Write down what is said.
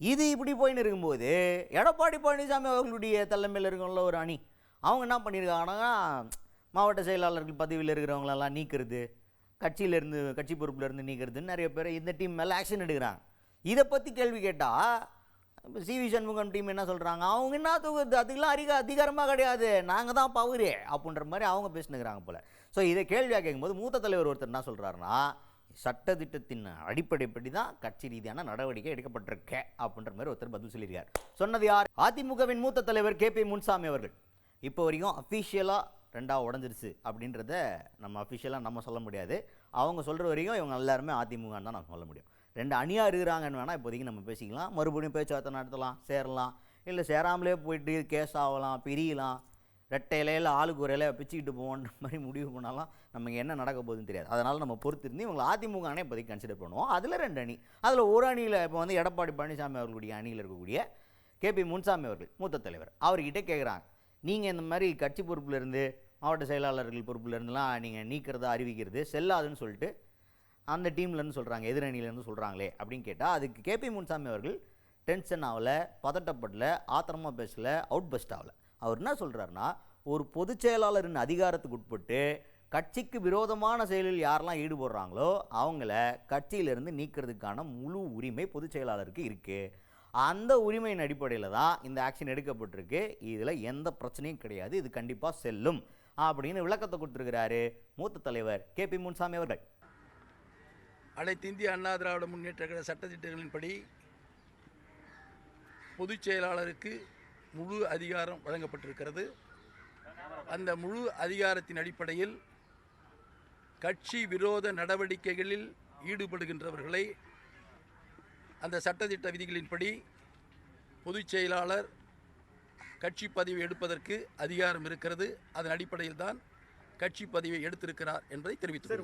இது இப்படி போயின்னு இருக்கும்போது எடப்பாடி பழனிசாமி அவர்களுடைய தலைமையில் இருக்கவங்கள ஒரு அணி அவங்க என்ன பண்ணியிருக்காங்கன்னா மாவட்ட செயலாளர்கள் பதவியில் இருக்கிறவங்களெல்லாம் நீக்கிறது, கட்சியிலேருந்து கட்சி பொறுப்புலேருந்து நீக்கிறதுன்னு நிறைய பேர் இந்த டீம் மேலே ஆக்ஷன் எடுக்கிறாங்க. இதை பற்றி கேள்வி கேட்டால் சிவி சண்முகம் டீம் என்ன சொல்கிறாங்க, அவங்க என்ன தூக்குறது, அதுக்கெல்லாம் அதிகாரமாக கிடையாது, நாங்கள் தான் பவரே அப்படின்ற மாதிரி அவங்க பேசினுக்கிறாங்க போல். ஸோ இதை கேள்வியாக கேட்கும்போது மூத்த தலைவர் ஒருத்தர் என்ன சொல்கிறாருன்னா, சட்டத்திட்டத்தின் அடிப்படைப்படி தான் கட்சி ரீதியான நடவடிக்கை எடுக்கப்பட்டிருக்க அப்படின்ற மாதிரி ஒருத்தர் பதில் சொல்லியிருக்கார். சொன்னது யார்? அதிமுகவின் மூத்த தலைவர் கே.பி. முனுசாமி அவர்கள். இப்போ வரைக்கும் அஃபிஷியலாக ரெண்டாக உடஞ்சிருச்சு அப்படின்றத நம்ம அஃபிஷியலாக நம்ம சொல்ல முடியாது. அவங்க சொல்கிற வரைக்கும் இவங்க எல்லாருமே அதிமுகன்னு தான் நம்ம சொல்ல முடியும். ரெண்டு அணியாக இருக்கிறாங்கன்னு வேணால் இப்போதைக்கு நம்ம பேசிக்கலாம். மறுபடியும் பேச்சுவார்த்தை நடத்தலாம், சேரலாம், இல்லை சேராமலே போயிட்டு கேஸ் ஆகலாம், பிரியலாம், ரெட்டை இலையில் ஆளுக்கு ஒரு இலையை பிச்சுக்கிட்டு போவோன்ற மாதிரி முடிவு பண்ணாலும் நமக்கு என்ன நடக்க போகுதுன்னு தெரியாது. அதனால் நம்ம பொறுத்திருந்து இவங்களை அதிமுகனே இப்போதைக்கு கன்சிடர் பண்ணுவோம். அதில் ரெண்டு அணி, அதில் ஒரு அணியில் இப்போ வந்து எடப்பாடி பழனிசாமி அவர்களுடைய அணியில் இருக்கக்கூடிய கே.பி. முனுசாமி அவர்கள் மூத்த தலைவர், அவர்கிட்ட கேட்குறாங்க, நீங்கள் இந்த மாதிரி கட்சி பொறுப்புலேருந்து மாவட்ட செயலாளர்கள் பொறுப்புலேருந்துலாம் நீங்கள் நீக்கிறதா அறிவிக்கிறது செல்லாதுன்னு சொல்லிட்டு அந்த டீம்லேருந்து சொல்கிறாங்க, எதிரணியிலேருந்து சொல்கிறாங்களே அப்படின்னு கேட்டால் அதுக்கு கே.பி. முனுசாமி அவர்கள் டென்ஷன் ஆகலை, பதட்டப்படலை, ஆத்திரமாக பேசலை, அவுட் பஸ்ட் ஆகலை. அவர் என்ன சொல்கிறாருன்னா, ஒரு பொதுச் செயலாளரின் அதிகாரத்துக்கு உட்பட்டு கட்சிக்கு விரோதமான செயலில் யாரெல்லாம் ஈடுபடுறாங்களோ அவங்கள கட்சியிலிருந்து நீக்கிறதுக்கான முழு உரிமை பொதுச் செயலாளருக்கு இருக்குது. அந்த உரிமையின் அடிப்படையில் தான் இந்த ஆக்ஷன் எடுக்கப்பட்டிருக்கு. இதில் எந்த பிரச்சனையும் கிடையாது, இது கண்டிப்பாக செல்லும் அப்படின்னு விளக்கத்தை கொடுத்துருக்கிறாரு மூத்த தலைவர் கே.பி. முனுசாமி அவர்கள். அனைத்து இந்திய அண்ணா திராவிட முன்னேற்ற கழக சட்டத்திட்டங்களின்படி பொதுச் செயலாளருக்கு முழு அதிகாரம் வழங்கப்பட்டிருக்கிறது. அந்த முழு அதிகாரத்தின் அடிப்படையில் கட்சி விரோத நடவடிக்கைகளில் ஈடுபடுகின்றவர்களை அந்த சட்டத்திட்ட விதிகளின்படி பொதுச் செயலாளர் கட்சி பதவி எடுப்பதற்கு அதிகாரம் இருக்கிறது. அதன் அடிப்படையில் தான் கட்சி பதவியை எடுத்திருக்கிறார் என்பதை தெரிவித்தார்.